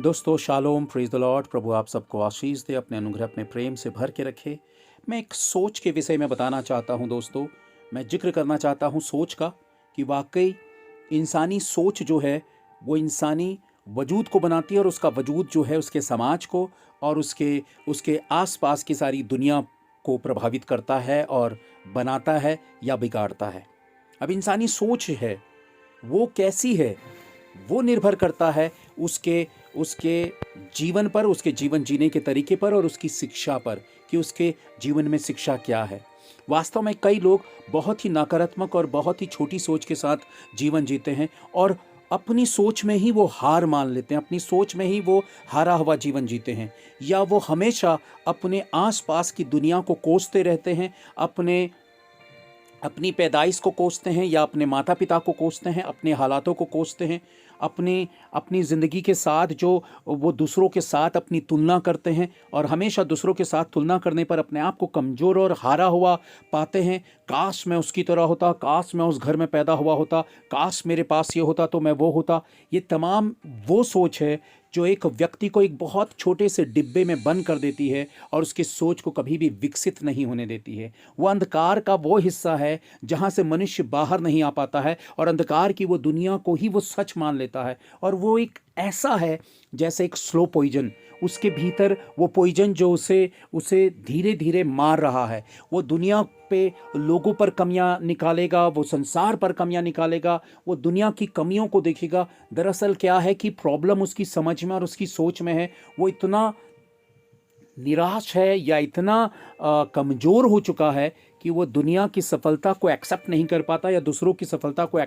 दोस्तों shalom, praise the Lord. प्रभु आप सबको आशीष दे, अपने अनुग्रह अपने प्रेम से भर के रखे। मैं एक सोच के विषय में बताना चाहता हूं दोस्तों। मैं जिक्र करना चाहता हूं सोच का, कि वाकई इंसानी सोच जो है वो इंसानी वजूद को बनाती है, और उसका वजूद जो है उसके समाज को और उसके उसके आसपास की सारी दुनिया को प्रभावित करता है और बनाता है या बिगाड़ता है। अब इंसानी सोच है वो कैसी है, वो निर्भर करता है उसके उसके जीवन पर, उसके जीवन जीने के तरीके पर और उसकी शिक्षा पर, कि उसके जीवन में शिक्षा क्या है। वास्तव में कई लोग बहुत ही नकारात्मक और बहुत ही छोटी सोच के साथ जीवन जीते हैं, और अपनी सोच में ही वो हार मान लेते हैं, अपनी सोच में ही वो हारा हुआ जीवन जीते हैं, या वो हमेशा अपने आसपास की दुनिया को कोसते रहते हैं, अपनी पैदाइश को कोसते हैं, या अपने माता पिता को कोसते हैं, अपने हालातों को कोसते हैं, अपनी ज़िंदगी के साथ जो वो दूसरों के साथ अपनी तुलना करते हैं, और हमेशा दूसरों के साथ तुलना करने पर अपने आप को कमज़ोर और हारा हुआ पाते हैं। काश मैं उसकी तरह होता, काश मैं उस घर में पैदा हुआ होता, काश मेरे पास ये होता तो मैं वो होता। ये तमाम वो सोच है जो एक व्यक्ति को एक बहुत छोटे से डिब्बे में बंद कर देती है और उसकी सोच को कभी भी विकसित नहीं होने देती है। वो अंधकार का वो हिस्सा है जहाँ से मनुष्य बाहर नहीं आ पाता है, और अंधकार की वो दुनिया को ही वो सच मान लेता है, और वो एक ऐसा है जैसे एक स्लो पॉइजन। उसके भीतर वो पॉइजन जो उसे धीरे धीरे मार रहा है। वो दुनिया पे लोगों पर कमियां निकालेगा, वो संसार पर कमियां निकालेगा, वो दुनिया की कमियों को देखेगा। दरअसल क्या है कि प्रॉब्लम उसकी समझ में और उसकी सोच में है। वो इतना निराश है या इतना कमज़ोर हो चुका है कि वो दुनिया की सफलता को एक्सेप्ट नहीं कर पाता, या दूसरों की सफलता को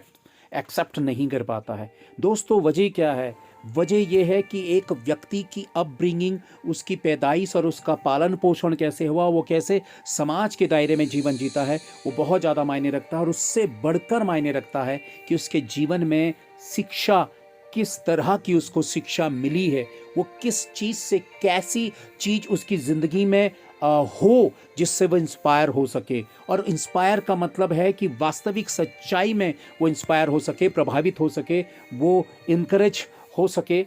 एक्सेप्ट नहीं कर पाता है। दोस्तों वजह क्या है? वजह यह है कि एक व्यक्ति की अपब्रिंगिंग, उसकी पैदाइश और उसका पालन पोषण कैसे हुआ, वो कैसे समाज के दायरे में जीवन जीता है, वो बहुत ज़्यादा मायने रखता है। और उससे बढ़कर मायने रखता है कि उसके जीवन में शिक्षा, किस तरह की उसको शिक्षा मिली है, वो किस चीज़ से, कैसी चीज़ उसकी ज़िंदगी में हो जिससे वो इंस्पायर हो सके। और इंस्पायर का मतलब है कि वास्तविक सच्चाई में वो इंस्पायर हो सके, प्रभावित हो सके, वो इनकरेज हो सके।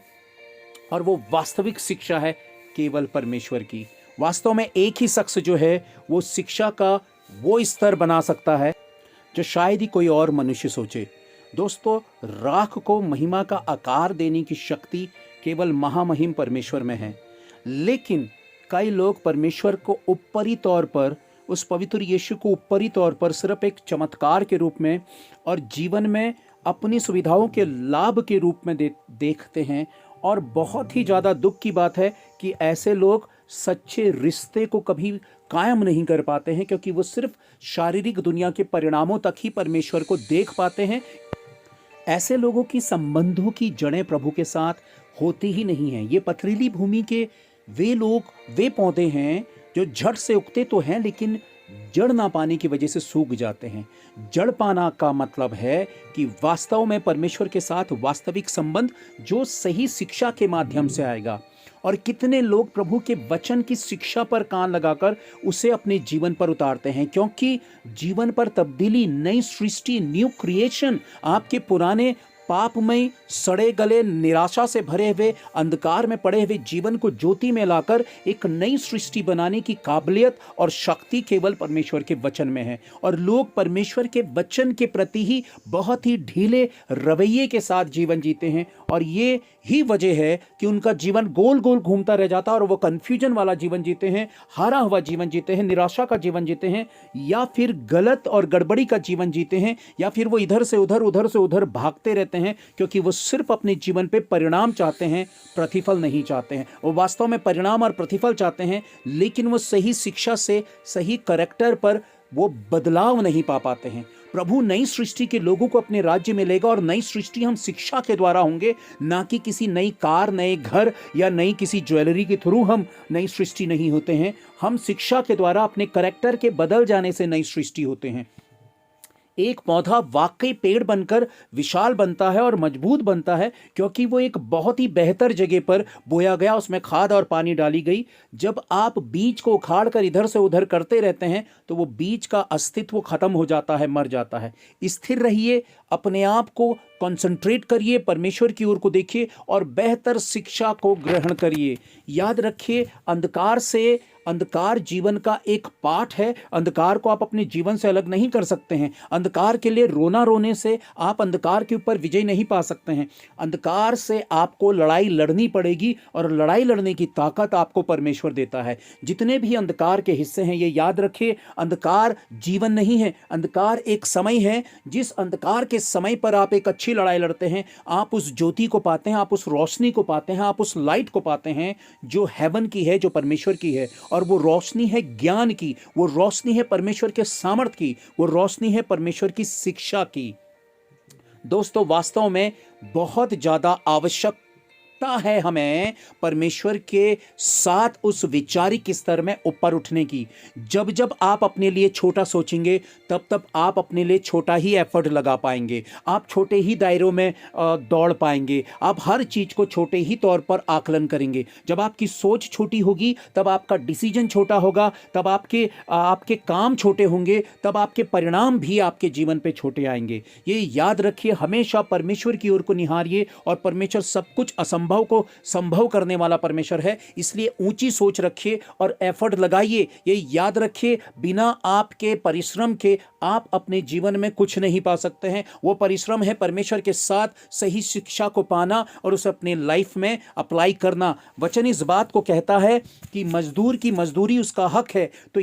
और वो वास्तविक शिक्षा है केवल परमेश्वर की। वास्तव में एक ही शख्स जो है वो शिक्षा का वो स्तर बना सकता है जो शायद ही कोई और मनुष्य सोचे। दोस्तों, राख को महिमा का आकार देने की शक्ति केवल महामहिम परमेश्वर में है, लेकिन कई लोग परमेश्वर को ऊपरी तौर पर, उस पवित्र यीशु को ऊपरी तौर पर सिर्फ एक चमत्कार के रूप में और जीवन में अपनी सुविधाओं के लाभ के रूप में देखते हैं। और बहुत ही ज़्यादा दुख की बात है कि ऐसे लोग सच्चे रिश्ते को कभी कायम नहीं कर पाते हैं, क्योंकि वो सिर्फ शारीरिक दुनिया के परिणामों तक ही परमेश्वर को देख पाते हैं। ऐसे लोगों की संबंधों की जड़ें प्रभु के साथ होती ही नहीं हैं। ये पथरीली भूमि के वे लोग, वे पौधे हैं जो जड़ से उगते तो हैं, लेकिन जड़ ना पाने की वजह से सूख जाते हैं। जड़ पाना का मतलब है कि वास्तव में परमेश्वर के साथ वास्तविक संबंध जो सही शिक्षा के माध्यम से आएगा। और कितने लोग प्रभु के वचन की शिक्षा पर कान लगाकर उसे अपने जीवन पर उतारते हैं, क्योंकि जीवन पर तब्दीली, नई सृष्टि, न्यू क्रिएशन, आपके पुराने पापमय, सड़े गले, निराशा से भरे हुए, अंधकार में पड़े हुए जीवन को ज्योति में लाकर एक नई सृष्टि बनाने की काबिलियत और शक्ति केवल परमेश्वर के वचन में है। और लोग परमेश्वर के वचन के प्रति ही बहुत ही ढीले रवैये के साथ जीवन जीते हैं, और ये ही वजह है कि उनका जीवन गोल गोल घूमता रह जाता है, और वो कन्फ्यूजन वाला जीवन जीते हैं, हारा हुआ जीवन जीते हैं, निराशा का जीवन जीते हैं, या फिर गलत और गड़बड़ी का जीवन जीते हैं, या फिर वो इधर से उधर भागते रहते हैं, क्योंकि वो सिर्फ अपने जीवन पे परिणाम चाहते हैं, प्रतिफल नहीं चाहते हैं। वो वास्तव में परिणाम और प्रतिफल चाहते हैं, लेकिन वो सही शिक्षा से, सही करैक्टर पर वो बदलाव नहीं पा पाते हैं। प्रभु नई सृष्टि के लोगों को अपने राज्य में लेगा, और नई सृष्टि हम शिक्षा के द्वारा होंगे, ना कि किसी नई कार, नए घर या नई किसी ज्वेलरी के थ्रू हम नई सृष्टि नहीं होते हैं। हम शिक्षा के द्वारा अपने करैक्टर के बदल जाने से नई सृष्टि होते हैं। एक पौधा वाकई पेड़ बनकर विशाल बनता है और मजबूत बनता है, क्योंकि वो एक बहुत ही बेहतर जगह पर बोया गया, उसमें खाद और पानी डाली गई। जब आप बीज को उखाड़ कर इधर से उधर करते रहते हैं तो वो बीज का अस्तित्व खत्म हो जाता है, मर जाता है। स्थिर रहिए, अपने आप को कंसंट्रेट करिए, परमेश्वर की ओर को देखिए और बेहतर शिक्षा को ग्रहण करिए। याद रखिए, अंधकार जीवन का एक पार्ट है। अंधकार को आप अपने जीवन से अलग नहीं कर सकते हैं। अंधकार के लिए रोना रोने से आप अंधकार के ऊपर विजय नहीं पा सकते हैं। अंधकार से आपको लड़ाई लड़नी पड़ेगी और लड़ाई लड़ने की ताकत आपको परमेश्वर देता है। जितने भी अंधकार के हिस्से हैं, ये याद रखिए, अंधकार जीवन नहीं है, अंधकार एक समय है। जिस अंधकार के समय पर आप एक अच्छी लड़ाई लड़ते हैं, आप उस ज्योति को पाते हैं, आप उस रोशनी को पाते हैं, आप उस लाइट को पाते हैं जो हेवन की है, जो परमेश्वर की है। और वो रोशनी है ज्ञान की, वो रोशनी है परमेश्वर के सामर्थ की, वो रोशनी है परमेश्वर की शिक्षा की। दोस्तों, वास्तव में बहुत ज्यादा आवश्यकता है हमें परमेश्वर के साथ उस वैचारिक स्तर में ऊपर उठने की। जब जब आप अपने लिए छोटा सोचेंगे, तब तब आप अपने लिए छोटा ही एफर्ट लगा पाएंगे, आप छोटे ही दायरों में दौड़ पाएंगे, आप हर चीज को छोटे ही तौर पर आकलन करेंगे। जब आपकी सोच छोटी होगी, तब आपका डिसीजन छोटा होगा, तब आपके काम छोटे होंगे, तब आपके परिणाम भी आपके जीवन पे छोटे आएंगे। ये याद रखिए, हमेशा परमेश्वर की ओर को निहारिए और परमेश्वर सब कुछ असंभव को संभव करने वाला परमेश्वर है। इसलिए ऊंची सोच रखिए और एफर्ट लगाइए। ये याद रखिए, बिना आपके परिश्रम के आप अपने जीवन में कुछ नहीं पा सकते हैं। वो परिश्रम है परमेश्वर के साथ सही शिक्षा को पाना और उसे अपने लाइफ में अप्लाई करना। वचन इस बात को कहता है कि मजदूर की मजदूरी उसका हक है। तो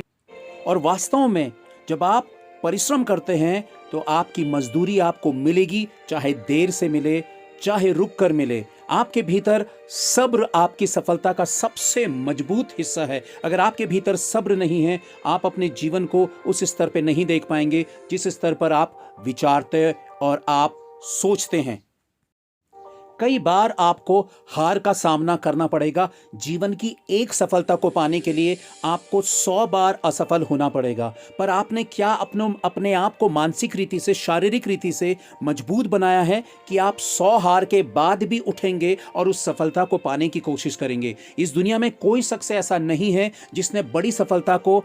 और वास्तव में जब आप परिश्रम करते हैं तो आपकी मजदूरी आपको मिलेगी, चाहे देर से मिले, चाहे रुक कर मिले। आपके भीतर सब्र आपकी सफलता का सबसे मजबूत हिस्सा है। अगर आपके भीतर सब्र नहीं है, आप अपने जीवन को उस स्तर पे नहीं देख पाएंगे जिस स्तर पर आप विचारते और आप सोचते हैं। कई बार आपको हार का सामना करना पड़ेगा। जीवन की एक सफलता को पाने के लिए आपको 100 बार असफल होना पड़ेगा। पर आपने क्या अपने आप को मानसिक रीति से, शारीरिक रीति से मजबूत बनाया है कि आप 100 हार के बाद भी उठेंगे और उस सफलता को पाने की कोशिश करेंगे। इस दुनिया में कोई शख्स ऐसा नहीं है जिसने बड़ी सफलता को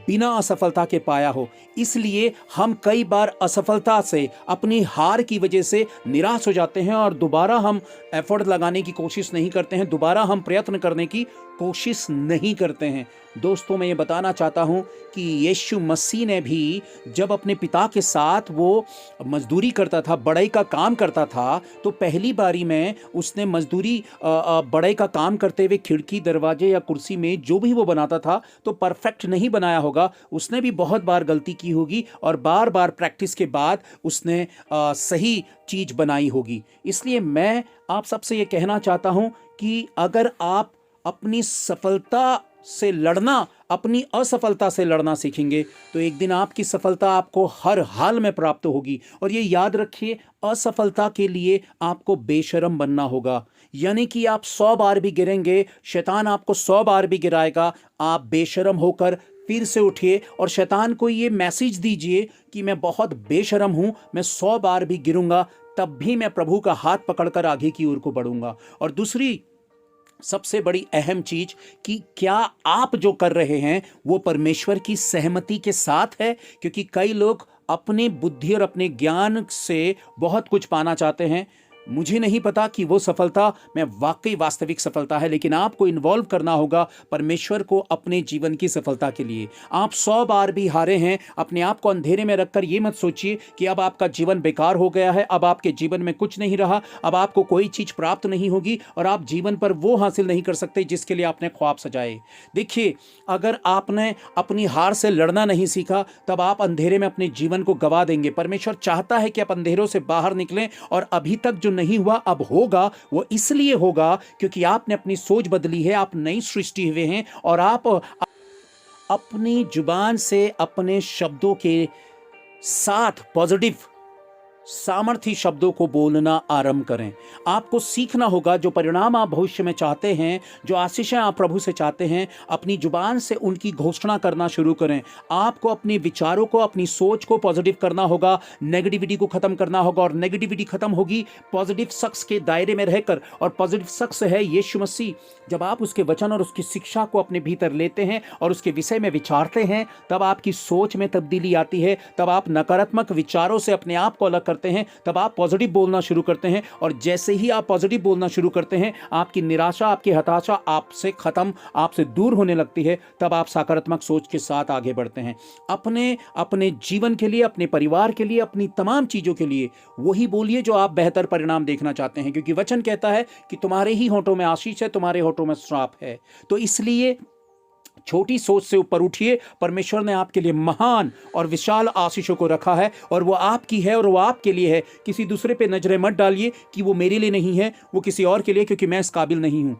बिना असफलता के पाया हो। इसलिए हम कई बार असफलता से, अपनी हार की वजह से निराश हो जाते हैं और दोबारा हम एफर्ट लगाने की कोशिश नहीं करते हैं, दोबारा हम प्रयत्न करने की कोशिश नहीं करते हैं। दोस्तों, मैं ये बताना चाहता हूँ कि यीशु मसीह ने भी जब अपने पिता के साथ वो मजदूरी करता था, बढ़ई का काम करता था, तो पहली बारी में उसने मजदूरी बढ़ई का काम करते हुए खिड़की, दरवाजे या कुर्सी में जो भी वो बनाता था तो परफेक्ट नहीं बनाया होगा। उसने भी बहुत बार गलती की होगी और बार बार प्रैक्टिस के बाद उसने सही चीज बनाई होगी। इसलिए मैं आप सबसे ये कहना चाहता हूँ कि अगर आप अपनी सफलता से लड़ना, अपनी असफलता से लड़ना सीखेंगे तो एक दिन आपकी सफलता आपको हर हाल में प्राप्त होगी। और ये याद रखिए, असफलता के लिए आपको बेशर्म बनना होगा। यानी कि आप 100 बार भी गिरेंगे, शैतान आपको 100 बार भी गिराएगा, आप बेशर्म होकर फिर से उठिए और शैतान को ये मैसेज दीजिए कि मैं बहुत बेशर्म हूं, मैं 100 बार भी गिरूंगा तब भी मैं प्रभु का हाथ पकड़कर आगे की ओर को बढ़ूंगा। और दूसरी सबसे बड़ी अहम चीज कि क्या आप जो कर रहे हैं वो परमेश्वर की सहमति के साथ है। क्योंकि कई लोग अपनी बुद्धि और अपने ज्ञान से बहुत कुछ पाना चाहते हैं। मुझे नहीं पता कि वो सफलता में वाकई वास्तविक सफलता है, लेकिन आपको इन्वॉल्व करना होगा परमेश्वर को अपने जीवन की सफलता के लिए। आप 100 बार भी हारे हैं, अपने आप को अंधेरे में रखकर ये मत सोचिए कि अब आपका जीवन बेकार हो गया है, अब आपके जीवन में कुछ नहीं रहा, अब आपको कोई चीज प्राप्त नहीं होगी और आप जीवन पर वो हासिल नहीं कर सकते जिसके लिए आपने ख्वाब सजाए। देखिए, अगर आपने अपनी हार से लड़ना नहीं सीखा तब आप अंधेरे में अपने जीवन को गवा देंगे। परमेश्वर चाहता है कि आप अंधेरों से बाहर निकलें और अभी तक जो नहीं हुआ अब होगा। वो इसलिए होगा क्योंकि आपने अपनी सोच बदली है, आप नई सृष्टि हुए हैं और आप अपनी जुबान से, अपने शब्दों के साथ पॉजिटिव सामर्थी शब्दों को बोलना आरंभ करें। आपको सीखना होगा जो परिणाम आप भविष्य में चाहते हैं, जो आशीषें आप प्रभु से चाहते हैं, अपनी जुबान से उनकी घोषणा करना शुरू करें। आपको अपने विचारों को, अपनी सोच को पॉजिटिव करना होगा, नेगेटिविटी को खत्म करना होगा, और नेगेटिविटी खत्म होगी पॉजिटिव शख्स के दायरे में रहकर। और पॉजिटिव शख्स है यीशु मसीह। जब आप उसके वचन और उसकी शिक्षा को अपने भीतर लेते हैं और उसके विषय में विचारते हैं, तब आपकी सोच में तब्दीली आती है। तब आप नकारात्मक विचारों से अपने आप को अलग करते हैं, तब आप पॉजिटिव बोलना शुरू करते हैं। और जैसे ही आप पॉजिटिव बोलना शुरू करते हैं, आपकी निराशा, आपकी हताशा आपसे खत्म, आपसे दूर होने लगती है। तब आप सकारात्मक सोच के साथ आगे बढ़ते हैं। अपने जीवन के लिए, अपने परिवार के लिए, अपनी तमाम चीजों के लिए वही बोलिए जो आप बेहतर परिणाम देखना चाहते हैं, क्योंकि वचन कहता है कि तुम्हारे ही होठों में आशीष है, तुम्हारे होठों में श्राप है। तो इसलिए छोटी सोच से ऊपर उठिए। परमेश्वर ने आपके लिए महान और विशाल आशीषों को रखा है, और वो आपकी है और वो आपके लिए है। किसी दूसरे पे नजरें मत डालिए कि वो मेरे लिए नहीं है, वो किसी और के लिए, क्योंकि मैं इस काबिल नहीं हूं।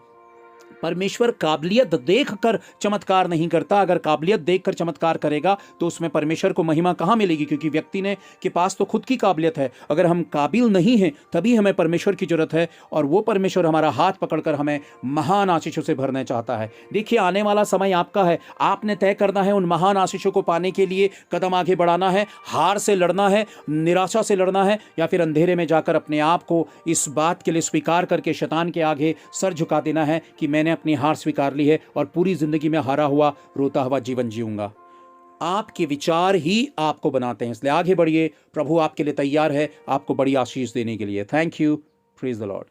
परमेश्वर काबिलियत देखकर चमत्कार नहीं करता। अगर काबिलियत देखकर चमत्कार करेगा तो उसमें परमेश्वर को महिमा कहां मिलेगी, क्योंकि व्यक्ति ने के पास तो खुद की काबिलियत है। अगर हम काबिल नहीं हैं तभी हमें परमेश्वर की जरूरत है, और वो परमेश्वर हमारा हाथ पकड़कर हमें महान आशीषों से भरना चाहता है। देखिए, आने वाला समय आपका है। आपने तय करना है उन महान आशीषों को पाने के लिए कदम आगे बढ़ाना है, हार से लड़ना है, निराशा से लड़ना है, या फिर अंधेरे में जाकर अपने आप को इस बात के लिए स्वीकार करके शैतान के आगे सर झुका देना है कि मैंने अपनी हार स्वीकार ली है और पूरी जिंदगी में हारा हुआ, रोता हुआ जीवन जीऊंगा। आपके विचार ही आपको बनाते हैं। इसलिए आगे बढ़िए। प्रभु आपके लिए तैयार है आपको बड़ी आशीष देने के लिए। Thank you. Praise the Lord.